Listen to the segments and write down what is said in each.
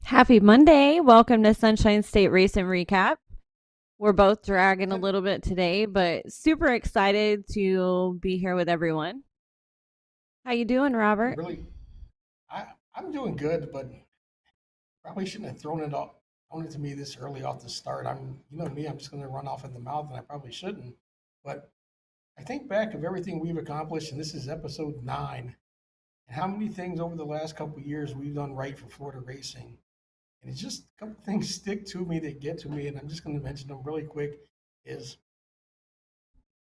Happy Monday. Welcome to Sunshine State Racing Recap. We're both dragging a little bit today, but super excited to be here with everyone. How you doing, Robert? Really, I'm doing good, but probably shouldn't have thrown it to me this early off the start. You know me, I'm just going to run off at the mouth, and I probably shouldn't. But I think back of everything we've accomplished, and this is episode 9, and how many things over the last couple of years we've done right for Florida racing. And it's just a couple things stick to me that get to me, and I'm just going to mention them really quick. Is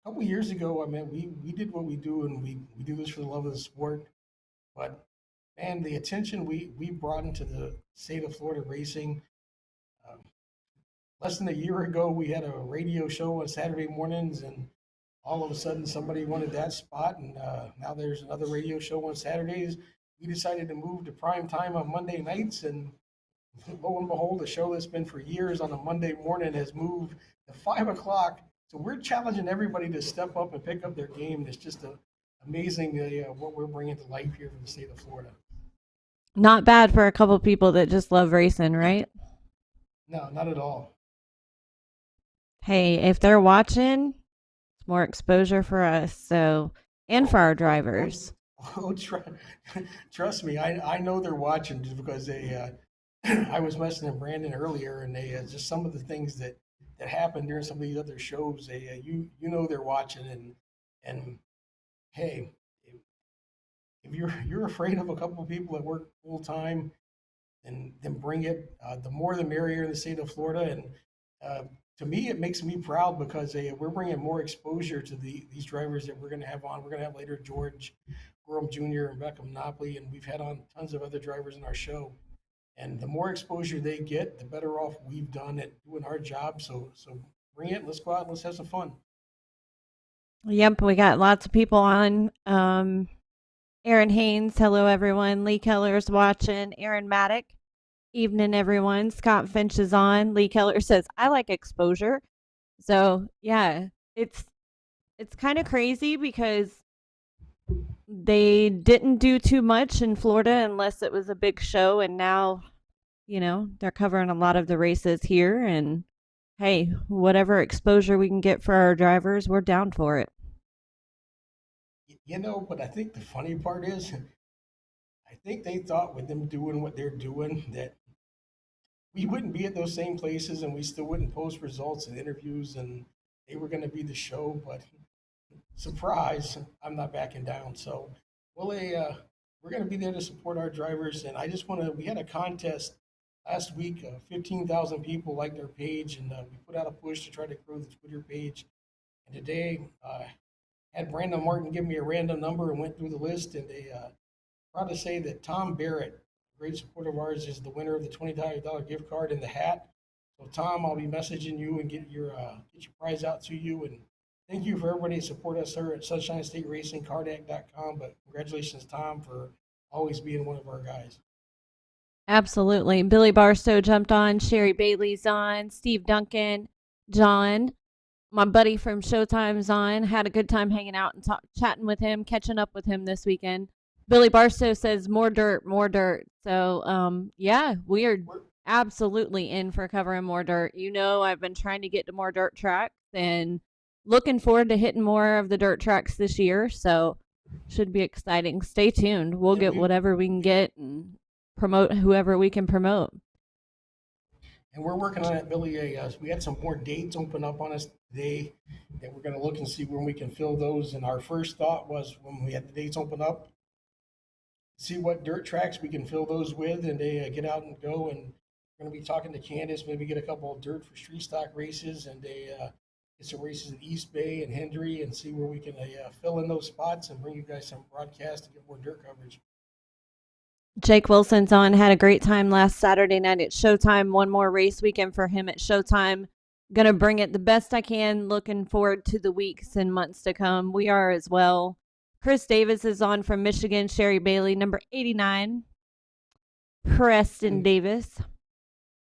a couple of years ago, I mean, we did what we do, and we do this for the love of the sport. But man, the attention we brought into the state of Florida racing. Um, Less than a year ago, we had a radio show on Saturday mornings, and all of a sudden somebody wanted that spot, and now there's another radio show on Saturdays. We decided to move to prime time on Monday nights, and lo and behold, a show that's been for years on a Monday morning has moved to 5 o'clock. So we're challenging everybody to step up and pick up their game. It's just amazing what we're bringing to life here for the state of Florida. Not bad for a couple people that just love racing, right? No, not at all. Hey, if they're watching, it's more exposure for us, so and for our Oh, drivers. oh, trust me, I know they're watching just because I was messing with Brandon earlier, and they just some of the things that happened during some of these other shows. You know they're watching, and hey, if you're afraid of a couple of people that work full time, then bring it. The more the merrier in the state of Florida, and uh, to me, it makes me proud because we're bringing more exposure to these drivers that we're going to have on. We're going to have later George Gorham Jr. and Beckham Monopoly, and we've had on tons of other drivers in our show. And the more exposure they get, the better off we've done at doing our job. So bring it. Let's go out. And let's have some fun. Yep, we got lots of people on. Aaron Haynes, hello everyone. Lee Keller's watching. Aaron Maddock, Evening, everyone. Scott Finch is on. Lee Keller says, I like exposure. So, yeah, it's it's kind of crazy because they didn't do too much in Florida unless it was a big show. And now, they're covering a lot of the races here. And hey, whatever exposure we can get for our drivers, we're down for it. But I think the funny part is, I think they thought with them doing what they're doing that we wouldn't be at those same places and we still wouldn't post results and interviews and they were going to be the show. But surprise, I'm not backing down. So we're going to be there to support our drivers. And I just want to, we had a contest last week. 15,000 people liked our page, and we put out a push to try to grow the Twitter page. And today, had Brandon Martin give me a random number and went through the list, and they proud to say that Tom Barrett, a great supporter of ours, is the winner of the $25 gift card and the hat. So Tom, I'll be messaging you and get your prize out to you. And thank you for everybody to support us here at Sunshine State Racing, Karnac.com. But congratulations, Tom, for always being one of our guys. Absolutely. Billy Barstow jumped on. Sherry Bailey's on. Steve Duncan. John, my buddy from Showtime's on. Had a good time hanging out and chatting with him, catching up with him this weekend. Billy Barstow says more dirt, more dirt. So, yeah, we are absolutely in for covering more dirt. I've been trying to get to more dirt tracks and looking forward to hitting more of the dirt tracks this year. So, should be exciting. Stay tuned. We'll And get whatever we can get and promote whoever we can promote. we're working on it, Billy. We had some more dates open up on us today that we're going to look and see when we can fill those. And our first thought was when we had the dates open up, see what dirt tracks we can fill those with, and they get out and go. And we're going to be talking to Candace, maybe get a couple of dirt for street stock races, and they get some races in East Bay and Hendry, and see where we can fill in those spots and bring you guys some broadcast and get more dirt coverage. Jake Wilson's on. Had a great time last Saturday night at Showtime. One more race weekend for him at Showtime. Gonna bring it the best I can. Looking forward to the weeks and months to come. We are as well. Chris Davis is on from Michigan. Sherry Bailey, number 89. Preston Davis.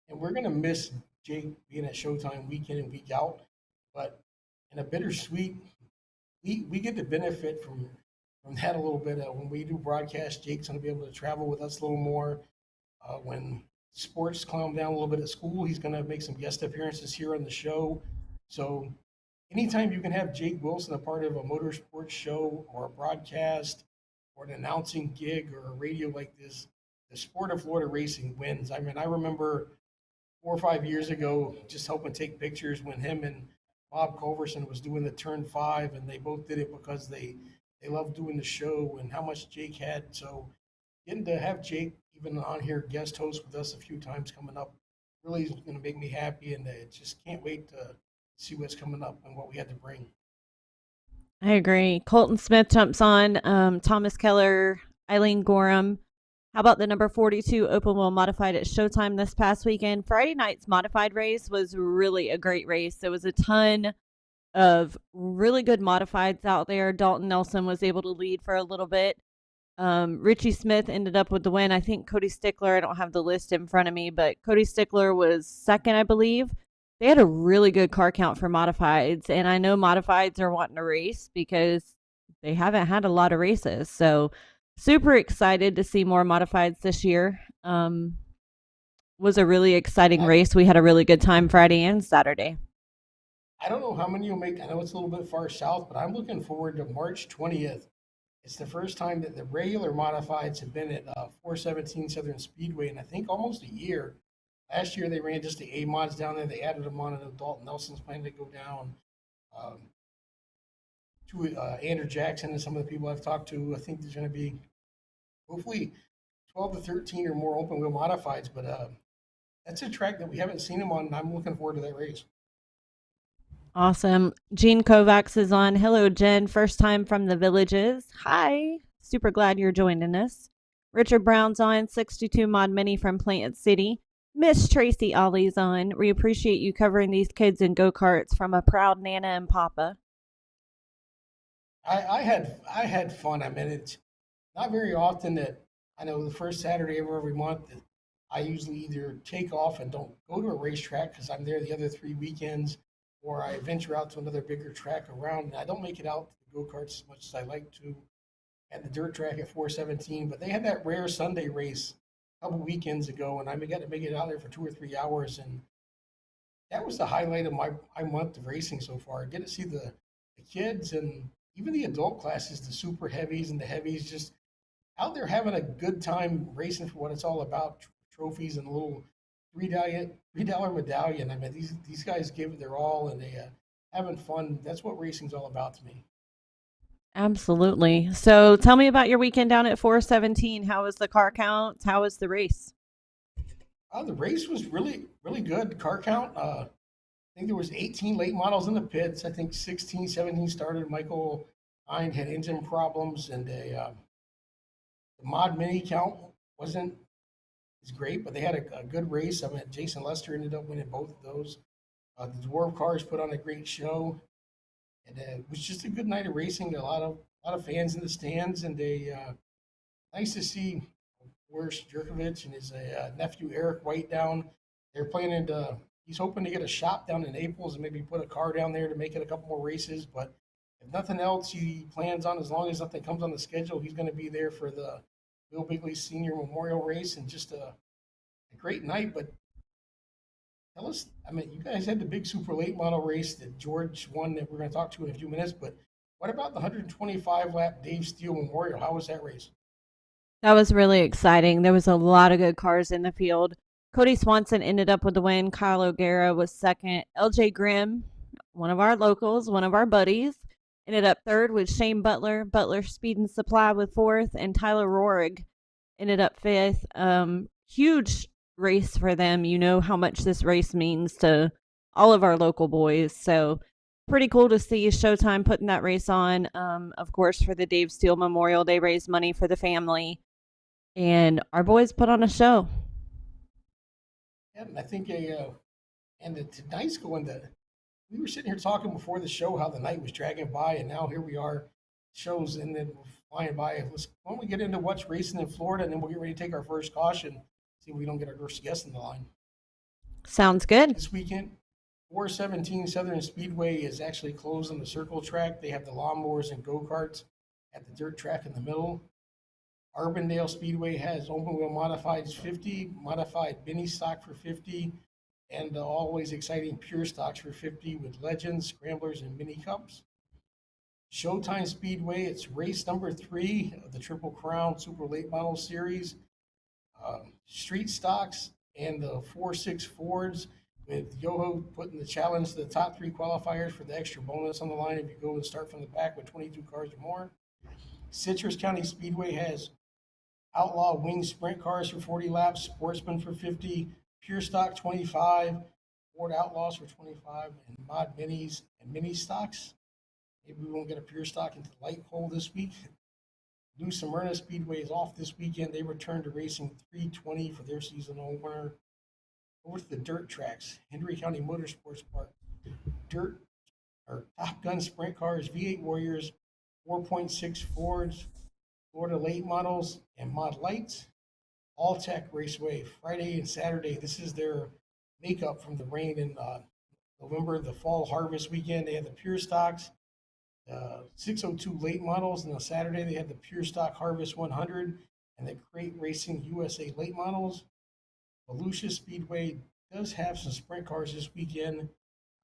And we're going to miss Jake being at Showtime week in and week out. But in a bittersweet, we get the benefit from that a little bit. When we do broadcast, Jake's going to be able to travel with us a little more. When sports calm down a little bit at school, he's going to make some guest appearances here on the show. So anytime you can have Jake Wilson a part of a motorsports show or a broadcast or an announcing gig or a radio like this, the sport of Florida racing wins. I mean, I remember 4 or 5 years ago just helping take pictures when him and Bob Culverson was doing the turn five, and they both did it because they loved doing the show and how much Jake had. So getting to have Jake even on here guest host with us a few times coming up really is going to make me happy, and just can't wait to see what's coming up and what we had to bring. I agree. Colton Smith jumps on. Thomas Keller, Eileen Gorham. How about the number 42 open wheel modified at Showtime this past weekend? Friday night's modified race was really a great race. There was a ton of really good modifieds out there. Dalton Nelson was able to lead for a little bit. Richie Smith ended up with the win. I think Cody Stickler, I don't have the list in front of me, but Cody Stickler was second, I believe. They had a really good car count for modifieds, and I know modifieds are wanting to race because they haven't had a lot of races. So super excited to see more modifieds this year. Was a really exciting race. We had a really good time Friday and Saturday. I don't know how many you'll make. I know it's a little bit far south, but I'm looking forward to March 20th. It's the first time that the regular modifieds have been at 417 Southern Speedway in I think almost a year. Last year they ran just the A mods down there. They added them on, and Dalton Nelson's planning to go down. Um, to Andrew Jackson and some of the people I've talked to, I think there's going to be hopefully 12 to 13 or more open wheel modifieds. But that's a track that we haven't seen them on, and I'm looking forward to that race. Awesome. Gene Kovacs is on. Hello, Jen. First time from the Villages. Hi. Super glad you're joining us. Richard Brown's on. 62 Mod Mini from Plant City. Miss Tracy Ollie's on. We appreciate you covering these kids in go-karts from a proud Nana and Papa. I had fun. I mean, it's not very often that I know the first Saturday of every month that I usually either take off and don't go to a racetrack because I'm there the other 3 weekends, or I venture out to another bigger track around. And I don't make it out to the go karts as much as I like to at the dirt track at 417. But they had that rare Sunday race a couple weekends ago, and I got to make it out there for 2 or 3 hours, and that was the highlight of my month of racing so far. Get to see the kids and even the adult classes, the super heavies and the heavies, just out there having a good time racing for what it's all about. Trophies and a little $3 medallion. I mean, these guys give it their all, and they having fun. That's what racing's all about to me. Absolutely. So tell me about your weekend down at 417. How was the car count? How was the race? The race was really good. Car count. I think there was 18 late models in the pits. I think 16, 17 started. Michael Hind had engine problems, and the mod mini count wasn't as great, but they had a good race. I mean, Jason Lester ended up winning both of those. The Dwarf cars put on a great show, and it was just a good night of racing. A lot of fans in the stands, and nice to see Boris Jerkovich and his nephew Eric White down. They're planning to. He's hoping to get a shop down in Naples and maybe put a car down there to make it a couple more races. But if nothing else, he plans on, as long as nothing comes on the schedule, he's going to be there for the Bill Bigley Senior Memorial Race, and just a great night. But tell us, I mean, you guys had the big super late model race that George won that we're going to talk to in a few minutes. But what about the 125 lap Dave Steele Memorial? How was that race? That was really exciting. There was a lot of good cars in the field. Cody Swanson ended up with the win. Kyle O'Gara was second. LJ Grimm, one of our locals, one of our buddies, ended up third with Shane Butler. Butler Speed and Supply with fourth, and Tyler Rohrig ended up fifth. Huge race for them. You know how much this race means to all of our local boys. So pretty cool to see Showtime putting that race on. Of course, for the Dave Steele Memorial, they raised money for the family, and our boys put on a show. Yeah, and I think and tonight's going to. We were sitting here talking before the show how the night was dragging by, and now here we are, shows, and then we're flying by. Why don't we get into what's racing in Florida, and then we'll get ready to take our first caution, see if we don't get our first guest in the line. Sounds good. This weekend, 417 Southern Speedway is actually closed on the circle track. They have the lawnmowers and go karts at the dirt track in the middle. Arbondale Speedway has open wheel modifieds 50, modified mini stock for 50, and always exciting pure stocks for 50 with legends, scramblers, and mini cups. Showtime Speedway, it's race number 3 of the Triple Crown Super Late Model Series. Street stocks and the 4.6 Fords, with Yoho putting the challenge to the top 3 qualifiers for the extra bonus on the line if you go and start from the back with 22 cars or more. Citrus County Speedway has Outlaw Wing Sprint cars for 40 laps, Sportsman for 50, Pure Stock 25, Ford Outlaws for 25, and Mod Minis and Mini Stocks. Maybe we won't get a Pure Stock into the light pole this week. New Smyrna Speedway is off this weekend. They return to racing 320 for their season opener. Over to the dirt tracks, Henry County Motorsports Park. Dirt or Top Gun Sprint cars, V8 Warriors, 4.6 Fords, Florida late models, and mod lights. All Tech Raceway, Friday and Saturday. This is their makeup from the rain in November, the fall harvest weekend. They had the pure stocks, 602 late models, and on Saturday they had the pure stock Harvest 100 and the Crate Racing USA late models. Volusia Speedway does have some sprint cars this weekend.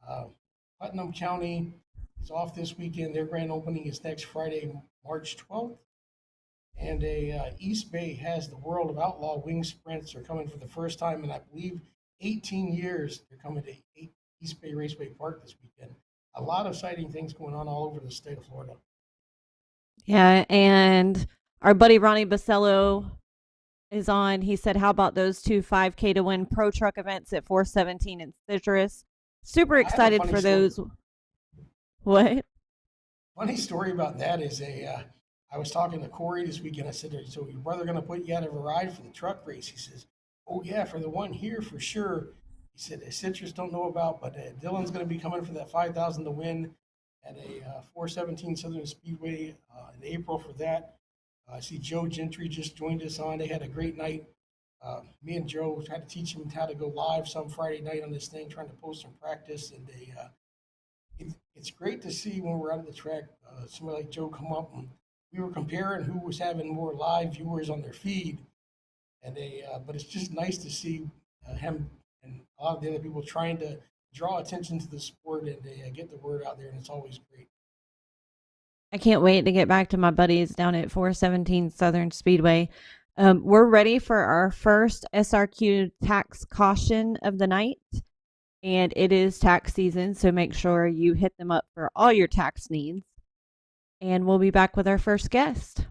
Uh, Putnam County is off this weekend. Their grand opening is next Friday, March 12th. And East Bay has the World of Outlaw Wing Sprints. Are coming for the first time in, I believe, 18 years. They're coming to East Bay Raceway Park this weekend. A lot of exciting things going on all over the state of Florida. Yeah, and our buddy Ronnie Basello is on. He said, "How about those two 5K to win pro truck events at 417 and Citrus?" Super I have a excited funny for story. those. What? Funny story about that is I was talking to Corey this weekend. I said, "So your brother going to put you out of a ride for the truck race?" He says, "Oh yeah, for the one here for sure." He said, "Citrus don't know about, but Dylan's going to be coming for that 5,000 to win at a 417 Southern Speedway in April for that." I see Joe Gentry just joined us on. They had a great night Me and Joe tried to teach him how to go live some Friday night on this thing, trying to post some practice. And it's great to see when we're out of the track, somebody like Joe come up and we were comparing who was having more live viewers on their feed. But it's just nice to see him and a lot of the other people trying to draw attention to the sport and they get the word out there, and it's always great. I can't wait to get back to my buddies down at 417 Southern Speedway. We're ready for our first SRQ tax caution of the night, and it is tax season, so make sure you hit them up for all your tax needs. And we'll be back with our first guest.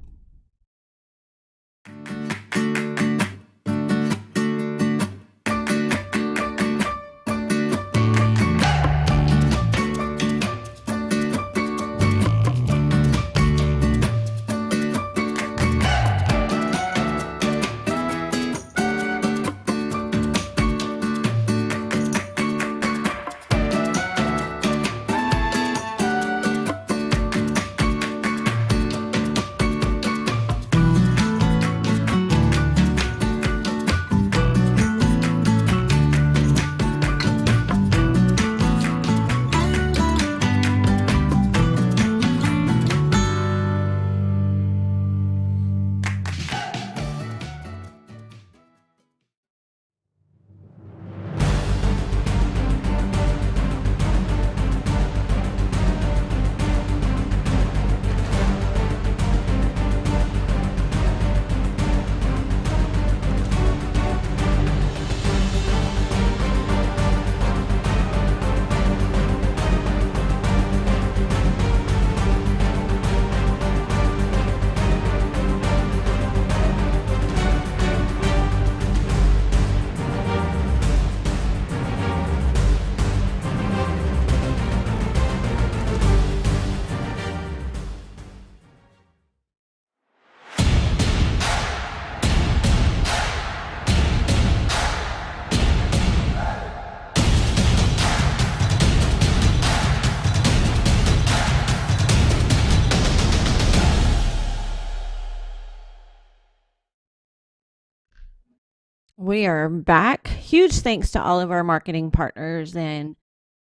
We are back. Huge thanks to all of our marketing partners and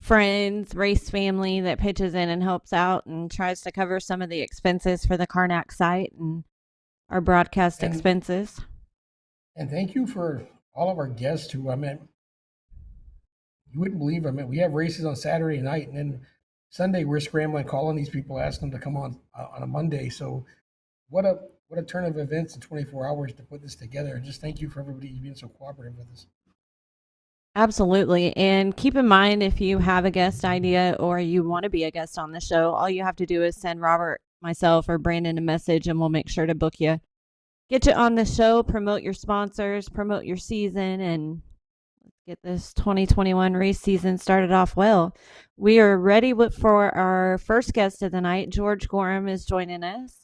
friends, race family that pitches in and helps out and tries to cover some of the expenses for the Karnac site and our broadcast And expenses. and thank you for all of our guests who you wouldn't believe. We have races on Saturday night, and then Sunday we're scrambling, calling these people, asking them to come on a Monday. So what a what a turn of events in 24 hours to put this together. And just thank you for everybody being so cooperative with us. Absolutely. And keep in mind, if you have a guest idea or you want to be a guest on the show, all you have to do is send Robert, myself, or Brandon a message and we'll make sure to book you. Get you on the show, promote your sponsors, promote your season, and let's get this 2021 race season started off well. We are ready for our first guest of the night. George Gorham is joining us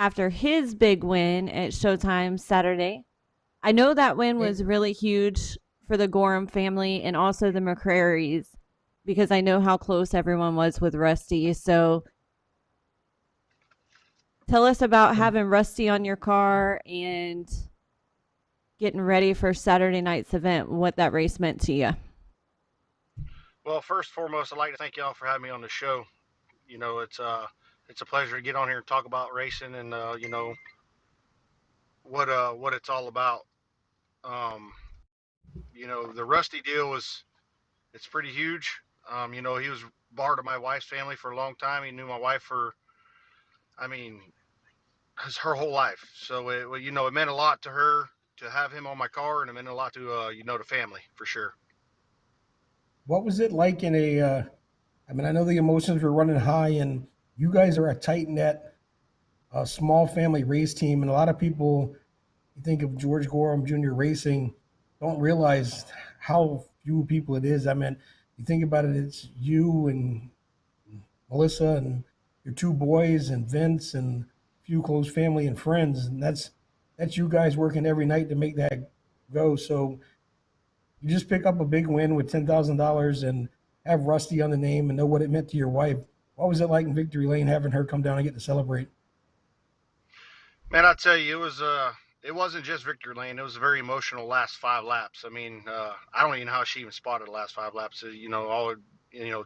after his big win at Showtime Saturday. I know that win Hey, was really huge for the Gorham family and also the McCrarys because I know how close everyone was with Rusty. So tell us about and having Rusty on your car and getting ready for Saturday night's event, what that race meant to you. Well, first and foremost, I'd like to thank y'all for having me on the show. It's a pleasure to get on here and talk about racing and what it's all about. Um, the Rusty deal was it's pretty huge. He was part of my wife's family for a long time. He knew my wife for I mean her whole life. So it meant a lot to her to have him on my car, and it meant a lot to the family for sure. what was it like in a? I know the emotions were running high, and you guys are a tight knit, small family race team, and a lot of people you think of George Gorham Jr. Racing don't realize how few people it is. You think about it, it's you and Melissa and your two boys and Vince and a few close family and friends, and that's you guys working every night to make that go. So you just pick up a big win with $10,000 and have Rusty on the name and know what it meant to your wife. What was it like in Victory Lane having her come down and get to celebrate? Man, I tell you, it wasn't just victory lane. It was a very emotional last 5 laps. I mean, I don't even know how she even spotted the last 5 laps. All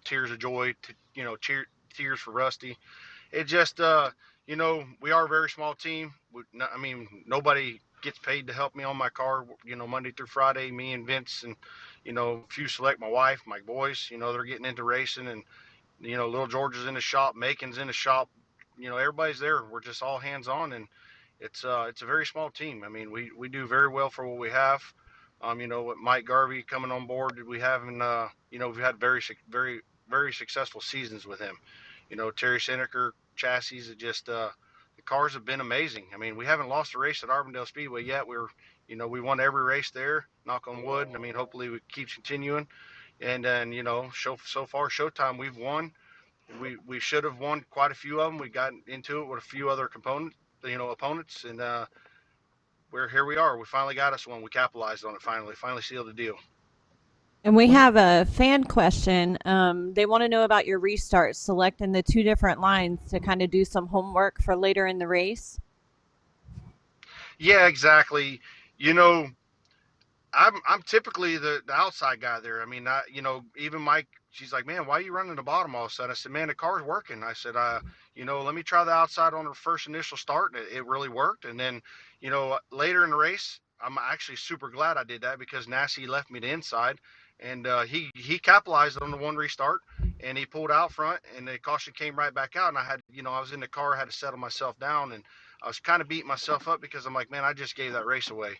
tears of joy, tears for Rusty. It just, we are a very small team. I mean, nobody gets paid to help me on my car. Monday through Friday, me and Vince and few select, my wife, my boys. They're getting into racing, and little George is in the shop, Macon's in the shop. Everybody's there. We're just all hands on, and it's a very small team. I mean, we do very well for what we have. With Mike Garvey coming on board, we have, and we've had very, very successful seasons with him. Terry Seneker chassis is just the cars have been amazing. I mean, we haven't lost a race at Arbondale Speedway yet. We won every race there. Knock on wood. I mean, hopefully it keeps continuing. And then so far Showtime we've won. We should have won quite a few of them. We got into it with a few other opponents, and we're here. We are. We finally got us one. We capitalized on it. Finally sealed the deal. And we have a fan question. They want to know about your restart, selecting the 2 different lines to kind of do some homework for later in the race. Yeah, exactly. You know, I'm typically the outside guy there. I mean, even Mike, she's like, man, why are you running the bottom all of a sudden? I said, man, the car's working. I said, let me try the outside on the first initial start, and it really worked. And then, later in the race, I'm actually super glad I did that because Nassie left me the inside, and he capitalized on the one restart, and he pulled out front, and the caution came right back out, and I was in the car, I had to settle myself down, and I was kind of beating myself up because I'm like, man, I just gave that race away.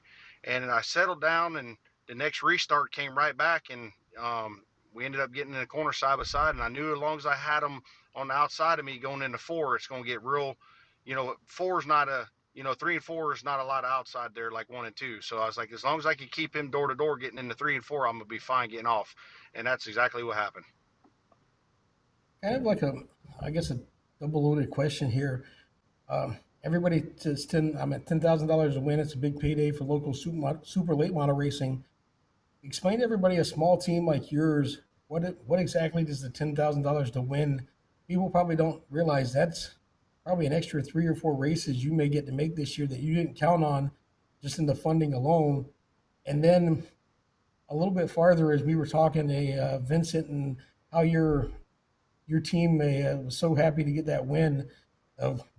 And I settled down, and the next restart came right back, and we ended up getting in the corner side by side. And I knew as long as I had them on the outside of me going into 4, it's going to get real. 4 is not 3 and 4 is not a lot of outside there like 1 and 2. So I was like, as long as I can keep him door to door getting into 3 and 4, I'm gonna be fine getting off. And that's exactly what happened. Kind of like I guess a double loaded question here. Everybody says I'm at $10,000 a win. It's a big payday for local super late model racing. Explain to everybody a small team like yours. What exactly does the $10,000 to win? People probably don't realize that's probably an extra 3 or 4 races you may get to make this year that you didn't count on just in the funding alone. And then a little bit farther, as we were talking to Vincent and how your team was so happy to get that win.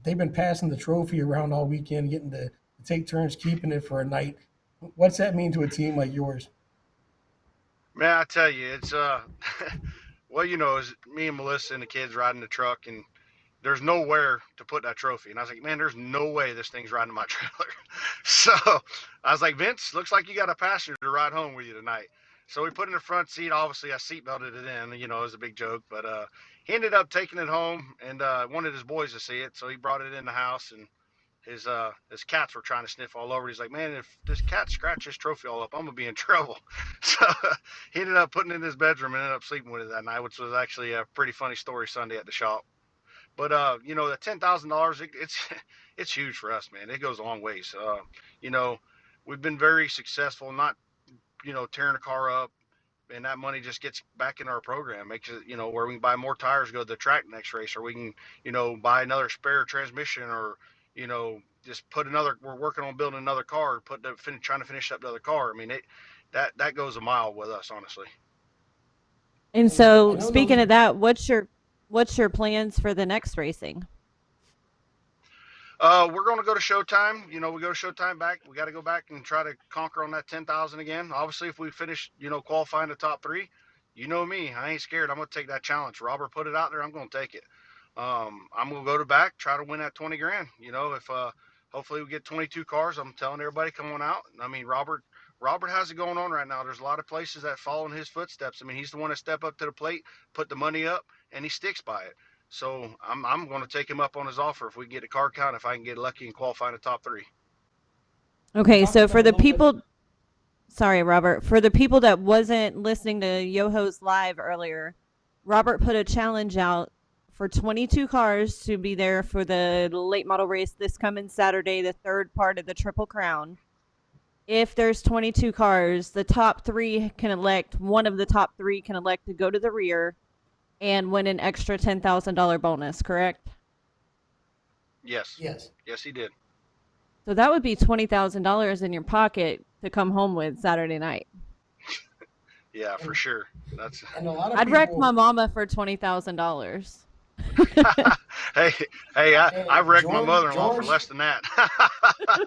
They've been passing the trophy around all weekend, getting to take turns keeping it for a night. What's that mean to a team like yours? Man, I tell you, it's well, is me and Melissa and the kids riding the truck, and there's nowhere to put that trophy. And I was like, man, there's no way this thing's riding my trailer. So I was like, Vince, looks like you got a passenger to ride home with you tonight. So we put it in the front seat. Obviously, I seatbelted it in. It was a big joke, but he ended up taking it home and wanted his boys to see it. So he brought it in the house, and his cats were trying to sniff all over. He's like, man, if this cat scratches this trophy all up, I'm gonna be in trouble. So he ended up putting it in his bedroom and ended up sleeping with it that night, which was actually a pretty funny story Sunday at the shop. But the $10,000, it's huge for us, man. It goes a long ways. You know, we've been very successful, not tearing a car up, and that money just gets back in our program, makes it where we can buy more tires, go to the track next race, or we can buy another spare transmission, or just put another. We're working on building another car, trying to finish up the other car. I mean, that goes a mile with us, honestly. And And I so, know speaking those. of that, what's your plans for the next racing? We're going to go to Showtime. We go to Showtime back. We got to go back and try to conquer on that 10,000 again. Obviously, if we finish, qualifying the top 3, me, I ain't scared. I'm going to take that challenge. Robert put it out there. I'm going to take it. I'm going to go to back, try to win that 20 grand. If hopefully we get 22 cars, I'm telling everybody, come on out. I mean, Robert has it going on right now. There's a lot of places that follow in his footsteps. I mean, he's the one that step up to the plate, put the money up, and he sticks by it. So I'm going to take him up on his offer if we get a car count, if I can get lucky and qualify in the top 3. We Okay, talked so about for a the little bit. people, sorry, Robert, for the people that wasn't listening to Yoho's live earlier, Robert put a challenge out for 22 cars to be there for the late model race this coming Saturday, the third part of the Triple Crown. If there's 22 cars, the top 3 can elect, one of the top 3 can elect to go to the rear and win an extra $10,000 bonus, correct? Yes. Yes. Yes, he did. So that would be $20,000 in your pocket to come home with Saturday night. Yeah, for And sure. That's and a lot of I'd wreck my people, mama for $20,000. hey, hey, I hey, wrecked my mother-in-law for George, less than that.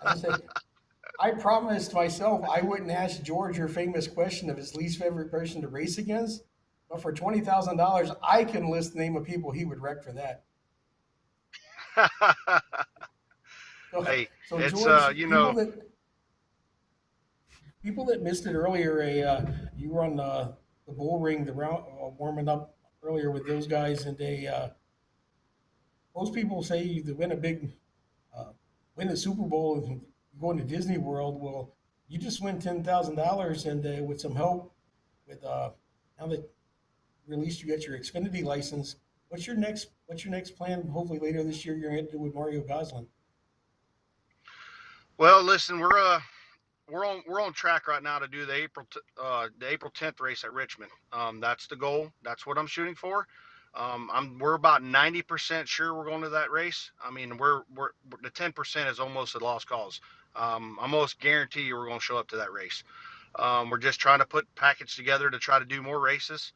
I say, I promised myself I wouldn't ask George your famous question of his least favorite person to race against. But for $20,000, I can list the name of people he would wreck for that. So, Hey, so it's George, you know, people that missed it earlier, you were on the bull ring, the round warming up earlier with those guys, and most people say you to win a big uh, win the Super Bowl and going to Disney World. Well, you just win $10,000, and with some help with now that released, you got your Xfinity license. What's your next plan? Hopefully later this year, you're going to do with Mario Goslin. well, listen, we're on track right now to do the April 10th race at Richmond. That's the goal. That's what I'm shooting for. We're about 90% sure we're going to that race. I mean, we're the 10% is almost a lost cause. I almost guarantee you we're going to show up to that race. We're just trying to put package together to try to do more races.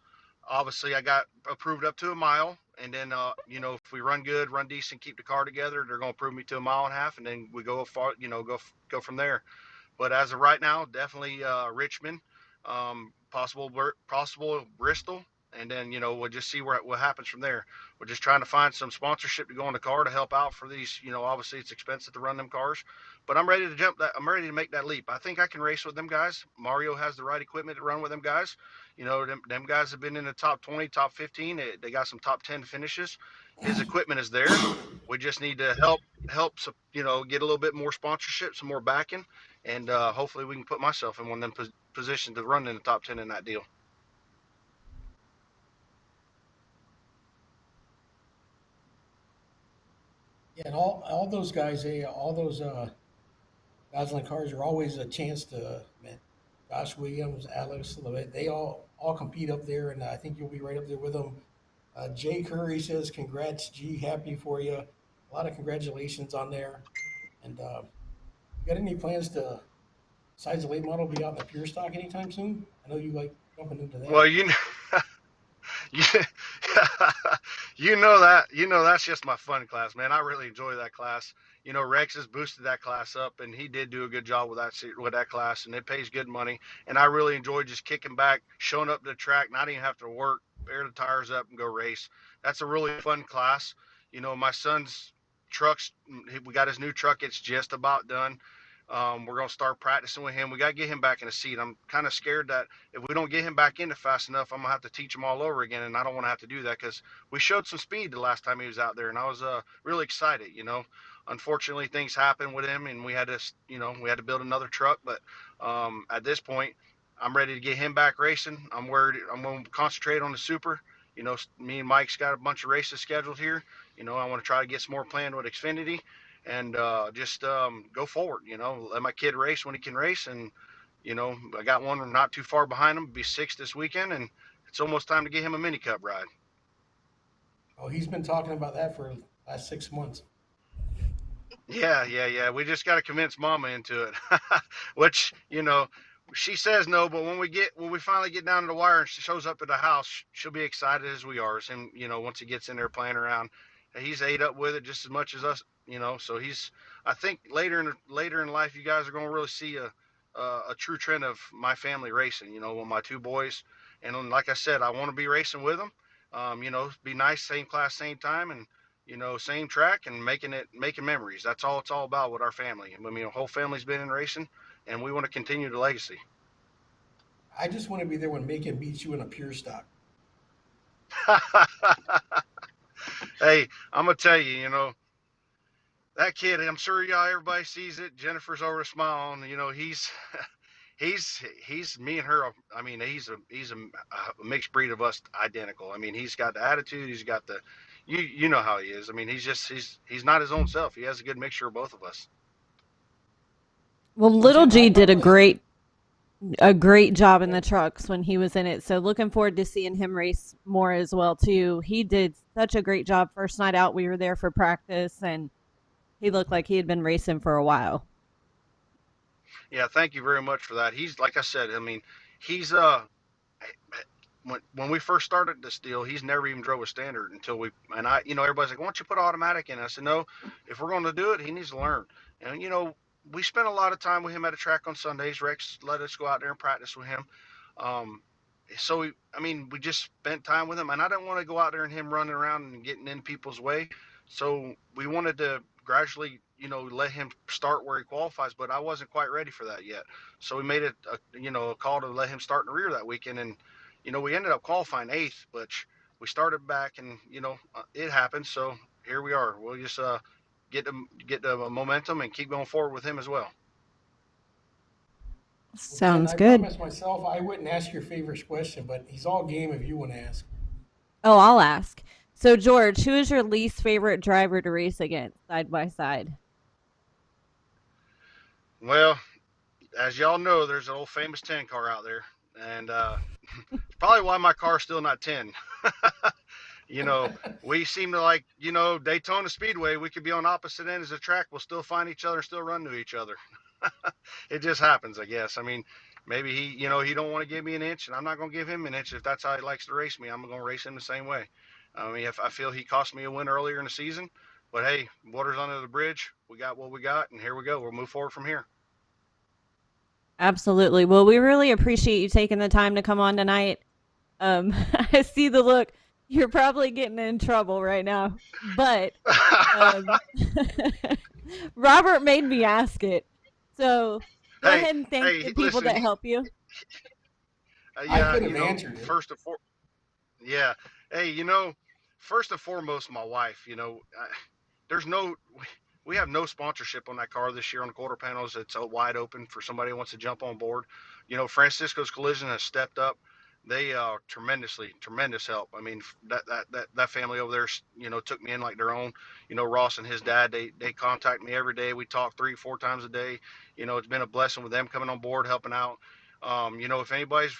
Obviously, I got approved up to a mile, and then if we run good, run decent, keep the car together, they're going to approve me to a mile and a half, and then we go far, go from there. But as of right now, definitely Richmond, possible Bristol, and then we'll just see what happens from there. We're just trying to find some sponsorship to go in the car to help out for these. Obviously it's expensive to run them cars, but I'm ready to jump that. I'm ready to make that leap. I think I can race with them guys. Mario has the right equipment to run with them guys. Them guys have been in the top 20, top 15. They got some top 10 finishes. His equipment is there. We just need to help get a little bit more sponsorship, some more backing, and hopefully we can put myself in one of them positions to run in the top 10 in that deal. Yeah, and all those guys, all those Goslin cars are always a chance to, man. Josh Williams, Alex, they all compete up there, and I think you'll be right up there with them. Jay Curry says, "Congrats, G, happy for you." A lot of congratulations on there. And you got any plans to, besides the late model, be out in the pure stock anytime soon? I know you like jumping into Well, that. you, you know that's just my fun class, man. I really enjoy that class. Rex has boosted that class up, and he did do a good job with that class, and it pays good money. And I really enjoy just kicking back, showing up to the track, not even have to work, air the tires up, and go race. That's a really fun class. My son's trucks, we got his new truck. It's just about done. We're gonna start practicing with him. We gotta get him back in the seat. I'm kind of scared that if we don't get him back into fast enough, I'm gonna have to teach him all over again, and I don't want to have to do that because we showed some speed the last time he was out there, and I was really excited. Unfortunately, things happened with him, and we had to build another truck. But at this point, I'm ready to get him back racing. I'm worried. I'm gonna concentrate on the super. Me and Mike's got a bunch of races scheduled here. I want to try to get some more planned with Xfinity, and just go forward. Let my kid race when he can race, and I got one not too far behind him. Be six this weekend, and it's almost time to get him a mini cup ride. Oh, he's been talking about that for the last 6 months. Yeah, yeah, yeah. We just got to convince Mama into it, which she says no, but when we finally get down to the wire and she shows up at the house, she'll be excited as we are. And once he gets in there playing around, he's ate up with it just as much as us. So he's. I think later in life, you guys are going to really see a true trend of my family racing. With my two boys, and like I said, I want to be racing with them. Be nice, same class, same time, and same track and making memories. That's all it's all about with our family. I mean, the whole family's been in racing, and we want to continue the legacy. I just want to be there when Macon beats you in a pure stock. Hey, I'm gonna tell you, that kid. I'm sure y'all everybody sees it. Jennifer's over smiling. He's me and her. I mean, he's a mixed breed of us, identical. I mean, he's got the attitude. He's got the, you know how he is. I mean, he's not his own self. He has a good mixture of both of us. Well, So little Jim, G I did promised. a great job in Yeah, the trucks when he was in it. So looking forward to seeing him race more as well too. He did such a great job first night out. We were there for practice and he looked like he had been racing for a while. Yeah, thank you very much for that. He's like I said. I mean, he's when we first started this deal, he's never even drove a standard until we and I. Everybody's like, "Why don't you put automatic in?" I said, "No, if we're going to do it, he needs to learn." And we spent a lot of time with him at a track on Sundays. Rex let us go out there and practice with him. Um, we just spent time with him, and I didn't want to go out there and him running around and getting in people's way. So we wanted to gradually, let him start where he qualifies, but I wasn't quite ready for that yet. So we made it, a call to let him start in the rear that weekend, and we ended up qualifying eighth, but we started back, and it happened. So here we are. We'll just get the momentum and keep going forward with him as well. Well, Ken, Sounds I good. promised myself I wouldn't ask your favorite question, but he's all game if you want to ask. Oh, I'll ask. So, George, who is your least favorite driver to race against side by side? Well, as y'all know, there's an old famous 10 car out there, and it's probably why my car's still not 10. you know, we seem to like, Daytona Speedway. We could be on opposite ends of the track. We'll still find each other and still run to each other. It just happens, I guess. I mean, maybe he don't want to give me an inch, and I'm not going to give him an inch. If that's how he likes to race me, I'm going to race him the same way. I mean, if I feel he cost me a win earlier in the season, but hey, water's under the bridge. We got what we got, and here we go. We'll move forward from here. Absolutely. Well, we really appreciate you taking the time to come on tonight. I see the look. You're probably getting in trouble right now, but Robert made me ask it. So go hey, ahead and thank hey, the people listen. that help you. I Yeah, could have answered it. first of all, yeah. Hey, first and foremost, my wife. There's no, we have no sponsorship on that car this year on the quarter panels. It's wide open for somebody who wants to jump on board. Francisco's Collision has stepped up. They are tremendous help. I mean, that family over there, took me in like their own. Ross and his dad, they contact me every day. We talk 3-4 times a day. It's been a blessing with them coming on board, helping out. If anybody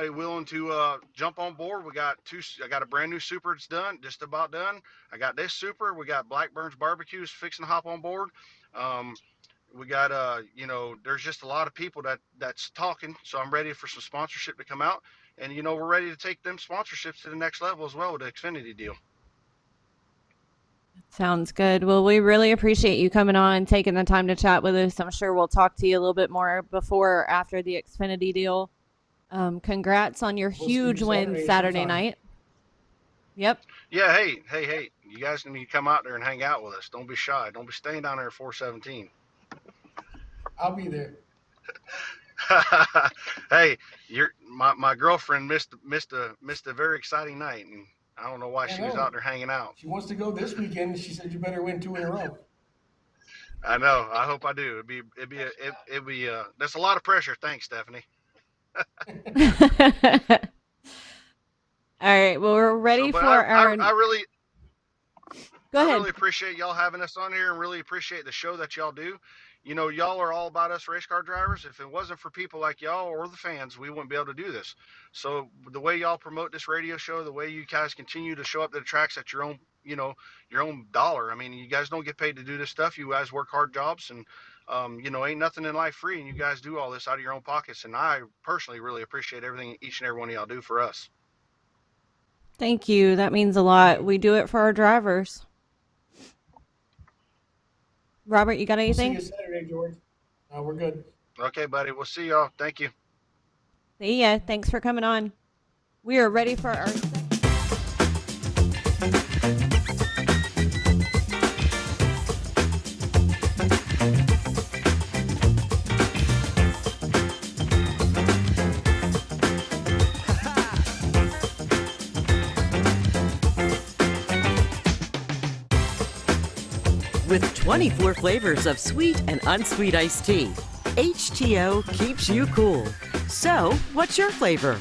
willing to jump on board, we got two. I got a brand new super that's done, just about done. I got this super. We got Blackburn's barbecues fixing to hop on board. Um, we got there's just a lot of people that's talking. So I'm ready for some sponsorship to come out, and we're ready to take them sponsorships to the next level as well with the Xfinity deal. Sounds good. Well, we really appreciate you coming on and taking the time to chat with us. I'm sure we'll talk to you a little bit more before or after the Xfinity deal. Congrats on your We'll see you huge win Saturday sometime. night. Yep. Yeah, hey, you guys need to come out there and hang out with us. Don't be shy. Don't be staying down there at 417. I'll be there. Hey, my girlfriend missed a very exciting night, and I don't know why Yeah, she was out there hanging out. She wants to go this weekend. She said you better win 2 in a row. I know. I hope I do. That's a lot of pressure. Thanks, Stephanie. All right. Well, we're ready But for our. I really Go I ahead. really appreciate y'all having us on here, and really appreciate the show that y'all do. Y'all are all about us race car drivers. If it wasn't for people like y'all or the fans, we wouldn't be able to do this. So the way y'all promote this radio show, the way you guys continue to show up to the tracks at your own, your own dollar. I mean, you guys don't get paid to do this stuff. You guys work hard jobs, and ain't nothing in life free. And you guys do all this out of your own pockets. And I personally really appreciate everything each and every one of y'all do for us. Thank you. That means a lot. We do it for our drivers. Robert, you got We'll see anything? you Saturday, George. We're good. Okay, buddy. We'll see y'all. Thank you. See ya. Thanks for coming on. We are ready for our With 24 flavors of sweet and unsweet iced tea, HTO keeps you cool. So, what's your flavor?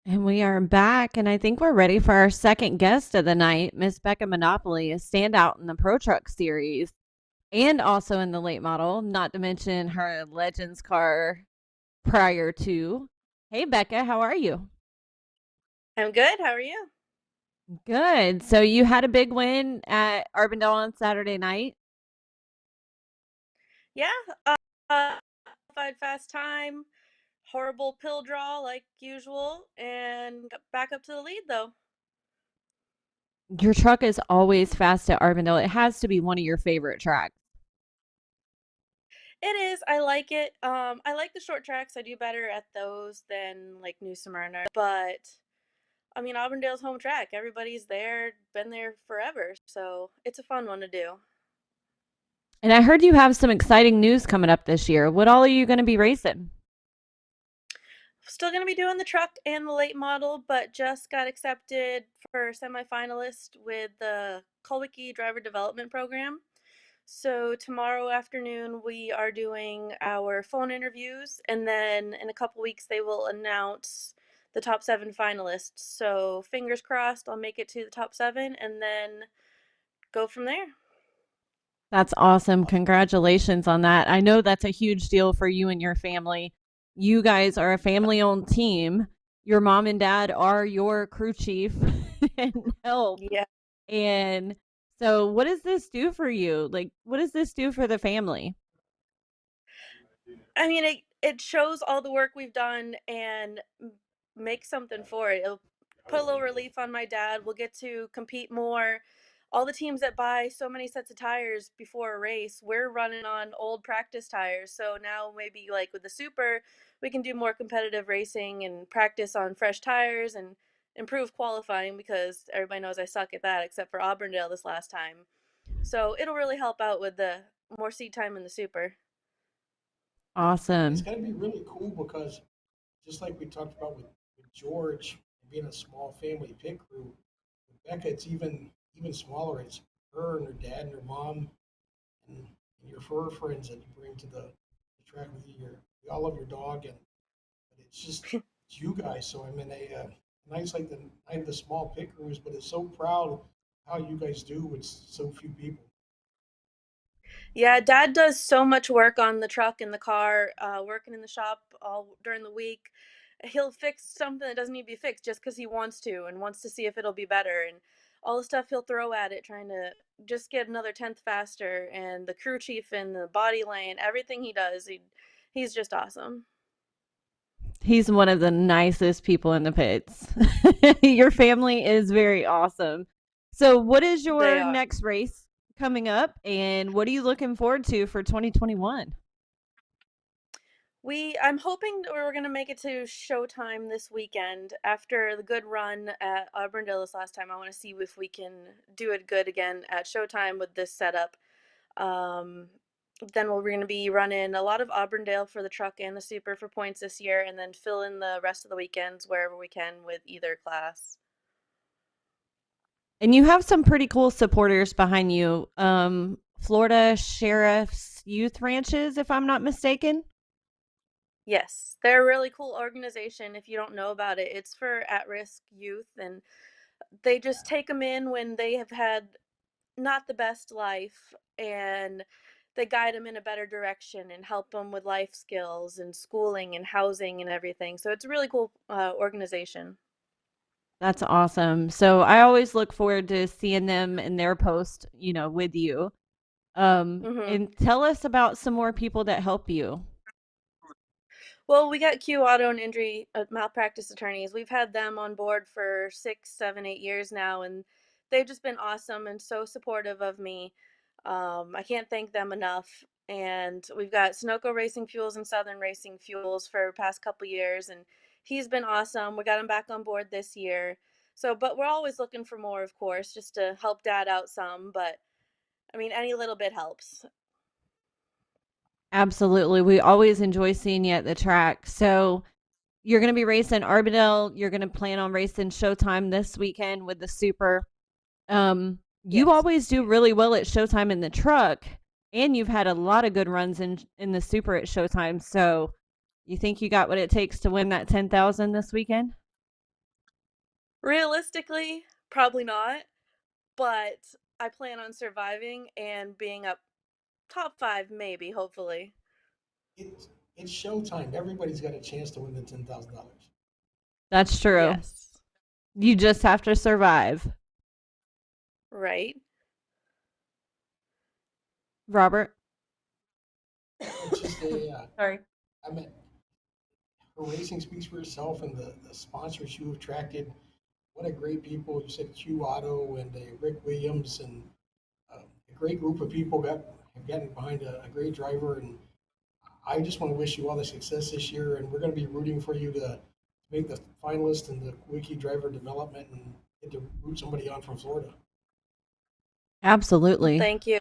And we are back, and I think we're ready for our second guest of the night, Miss Becca Monopoly, a standout in the Pro Truck series and also in the late model, not to mention her Legends car prior to. Hey, Becca, how are you? I'm good. How are you? Good. So you had a big win at Arbondale on Saturday night. Yeah. Qualified fast time. Horrible pill draw like usual, and got back up to the lead though. Your truck is always fast at Arbondale. It has to be one of your favorite tracks. It is. I like it. I like the short tracks. I do better at those than like New Smyrna. But I mean, Auburndale's home track. Everybody's there, been there forever, so it's a fun one to do. And I heard you have some exciting news coming up this year. What all are you going to be racing? Still going to be doing the truck and the late model, but just got accepted for semifinalist with the Kulwicki Driver Development Program. So tomorrow afternoon we are doing our phone interviews, and then in a couple weeks they will announce the top 7 finalists. So fingers crossed I'll make it to the top 7 and then go from there. That's awesome. Congratulations on that. I know that's a huge deal for you and your family. You guys are a family owned team. Your mom and dad are your crew chief and help. Yeah. And so, what does this do for you? Like, what does this do for the family? I mean, it shows all the work we've done and make something for it. It'll put a little relief on my dad. We'll get to compete more. All the teams that buy so many sets of tires before a race, we're running on old practice tires. So now maybe like with the super, we can do more competitive racing and practice on fresh tires and improve qualifying because everybody knows I suck at that except for Auburndale this last time. So it'll really help out with the more seat time in the super. It's Awesome. going to be really cool because just like we talked about with George being a small family pit crew, with Becca, it's even smaller. It's her and her dad and her mom and your fur friends that you bring to the track with you. We all love your dog, and but it's just it's you guys. So I'm in a nice like the night of the small pit crews, but it's so proud of how you guys do with so few people. Yeah, Dad does so much work on the truck and the car, working in the shop all during the week. He'll fix something that doesn't need to be fixed just because he wants to and wants to see if it'll be better. And all the stuff he'll throw at it, trying to just get another tenth faster. And the crew chief and the body lane, everything he does, he's just awesome. He's one of the nicest people in the pits. Your family is very awesome. So, what is They your are. next race coming up, and what are you looking forward to for 2021? I'm hoping that we're gonna make it to Showtime this weekend. After the good run at Auburndale this last time, I want to see if we can do it good again at Showtime with this setup. Um, then we're going to be running a lot of Auburndale for the truck and the super for points this year, and then fill in the rest of the weekends wherever we can with either class. And you have some pretty cool supporters behind you. Florida Sheriff's Youth Ranches, if I'm not mistaken. Yes, they're a really cool organization. If you don't know about it, it's for at risk youth, and they just take them in when they have had not the best life, and they guide them in a better direction and help them with life skills and schooling and housing and everything. So it's a really cool organization. That's awesome. So I always look forward to seeing them in their post, with you. Hmm. And tell us about some more people that help you. Well, we got Q Auto and Injury malpractice attorneys. We've had them on board for 6, 7, 8 years now, and they've just been awesome and so supportive of me. I can't thank them enough. And we've got Sunoco Racing Fuels and Southern Racing Fuels for the past couple years, and he's been awesome. We got him back on board this year. So, but we're always looking for more, of course, just to help Dad out some. But I mean, any little bit helps. Absolutely. We always enjoy seeing you at the track. So you're going to be racing Arbidel. You're going to plan on racing Showtime this weekend with the Super. You Yes. always do really well at Showtime in the truck, and you've had a lot of good runs in the Super at Showtime. So you think you got what it takes to win that 10,000 this weekend? Realistically, probably not, but I plan on surviving and being up top 5 maybe, hopefully. It's showtime. Everybody's got a chance to win the $10,000. That's true. Yes. You just have to survive. Right. Robert? It's just Sorry. I mean, her racing speaks for itself, and the sponsors you attracted. What a great people! You said Q Auto and Rick Williams, and a great group of people have gotten behind a great driver. And I just want to wish you all the success this year. And we're going to be rooting for you to make the finalist in the Wiki Driver Development and get to root somebody on from Florida. Absolutely. Thank you.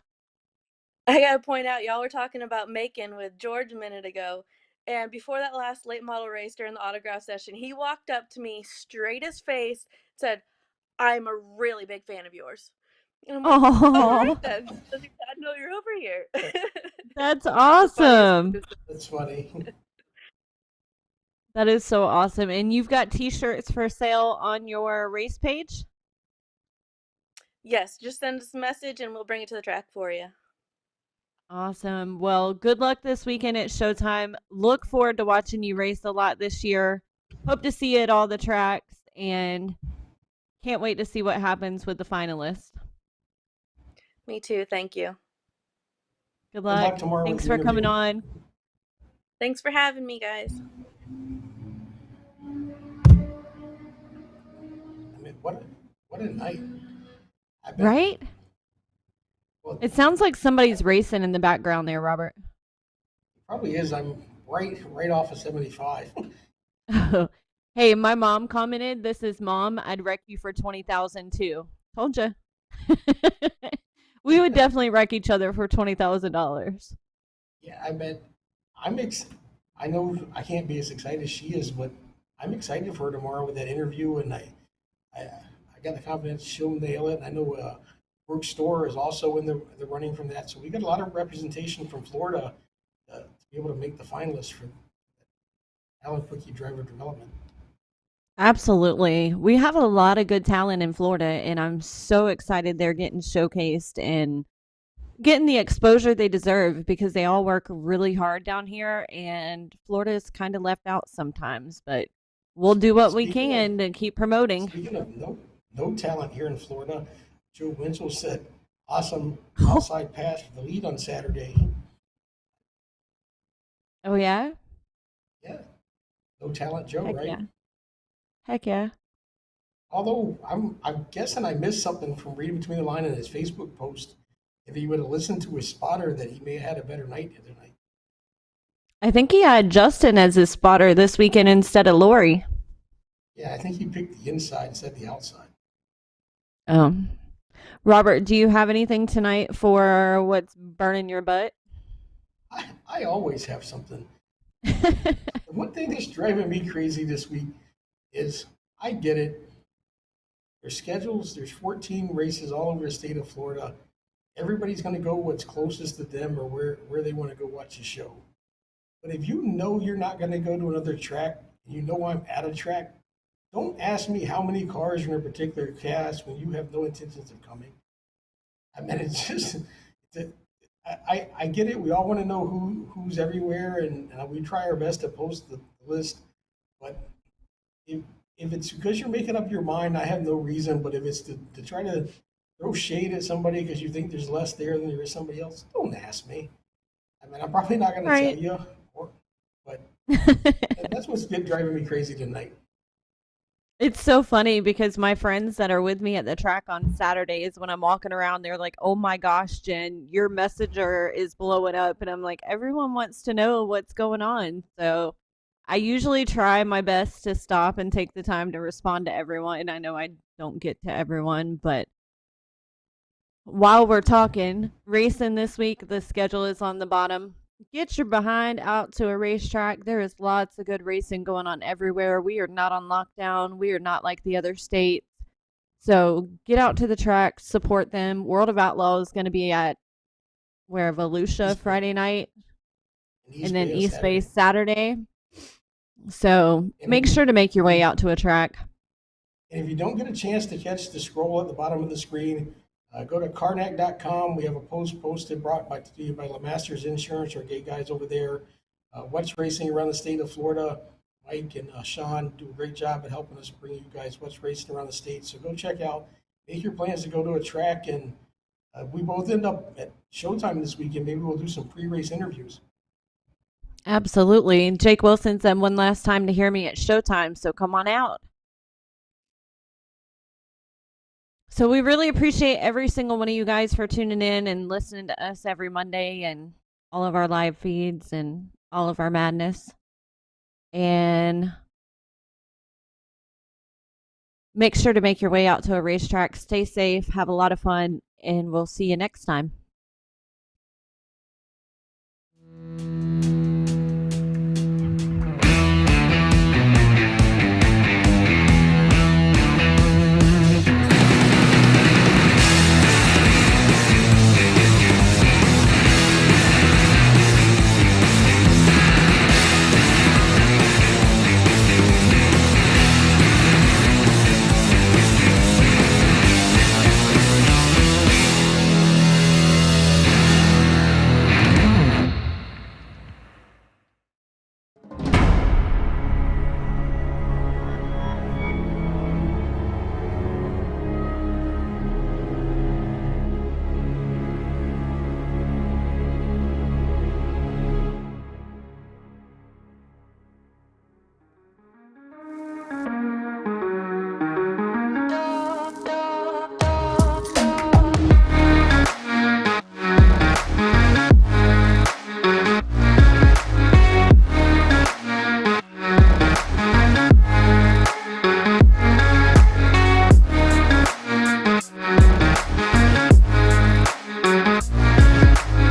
I gotta point out, y'all were talking about Macon with George a minute ago. And before that last late model race during the autograph session, he walked up to me straight as face, said, I'm a really big fan of yours. And I'm like, all right Oh, then. Does your dad know you're over here? that's The funniest thing awesome. to say. That's funny. That is so awesome. And you've got t-shirts for sale on your race page? Yes, just send us a message and we'll bring it to the track for you. Awesome. Well, good luck this weekend at Showtime. Look forward to watching you race a lot this year. Hope to see you at all the tracks and can't wait to see what happens with the finalists. Me too. Thank you. Good Good luck luck. tomorrow with Thanks the for coming interview. on. Thanks for having me, guys. I mean, what a night! I bet. Right? Well, It sounds like somebody's racing in the background there, Robert. probably is. I'm right off of 75. Hey, my mom commented, "This is mom. I'd wreck you for 20,000 too." Told you. We would definitely wreck each other for $20,000. Yeah, I bet. I know I can't be as excited as she is, but I'm excited for her tomorrow with that interview, and I got the confidence she'll nail it. And I know Brooke Store is also in the running from that, so we got a lot of representation from Florida to be able to make the finalists for Allen Quickie Driver Development. Absolutely. We have a lot of good talent in Florida, and I'm so excited they're getting showcased and getting the exposure they deserve because they all work really hard down here, and Florida is kind of left out sometimes, but we'll do what we Speaking of can to keep promoting. speaking of no talent here in Florida, Joe Winchell said awesome outside pass for the lead on Saturday. Oh, yeah? Yeah, no talent, Joe, Heck right? yeah. Heck yeah. Although I'm guessing I missed something from reading between the line in his Facebook post. If he would have listened to his spotter, that he may have had a better night the other night. I think he had Justin as his spotter this weekend instead of Lori. Yeah, I think he picked the inside instead of the outside. Um, Robert, do you have anything tonight for what's burning your butt? I always have something. The one thing that's driving me crazy this week is I get it. There's schedules, there's 14 races all over the state of Florida. Everybody's going to go what's closest to them or where they want to go watch a show. But if you know you're not going to go to another track, and you know I'm at a track, don't ask me how many cars are in a particular cast when you have no intentions of coming. I mean, it's just, I get it. We all want to know who's everywhere, and we try our best to post the list. But if if it's because you're making up your mind, I have no reason. But if it's to try to throw shade at somebody because you think there's less there than there is somebody else, don't ask me. I mean, I'm probably not going to tell Right. you, but that's what's been driving me crazy tonight. It's so funny because my friends that are with me at the track on Saturdays, when I'm walking around, they're like, "Oh my gosh, Jen, your messenger is blowing up." And I'm like, everyone wants to know what's going on. So I usually try my best to stop and take the time to respond to everyone. And I know I don't get to everyone, but while we're talking racing this week, the schedule is on the bottom. Get your behind out to a racetrack. There is lots of good racing going on everywhere. We are not on lockdown. We are not like the other states. So get out to the track, support them. World of Outlaw is going to be at where Volusia East Bay. Friday night, and then on East Bay Saturday. Saturday. So And make sure to make your way out to a track. And if you don't get a chance to catch the scroll at the bottom of the screen, go to Karnac.com. We have a post posted brought to you by LeMaster's Insurance, our gate guys over there. What's racing around the state of Florida. Mike and Sean do a great job at helping us bring you guys what's racing around the state. So go check out, make your plans to go to a track, and we both end up at Showtime this weekend. Maybe we'll do some pre-race interviews. Absolutely. And Jake Wilson said one last time to hear me at Showtime, so come on out. So we really appreciate every single one of you guys for tuning in and listening to us every Monday and all of our live feeds and all of our madness. And make sure to make your way out to a racetrack. Stay safe, have a lot of fun, and we'll see you next time.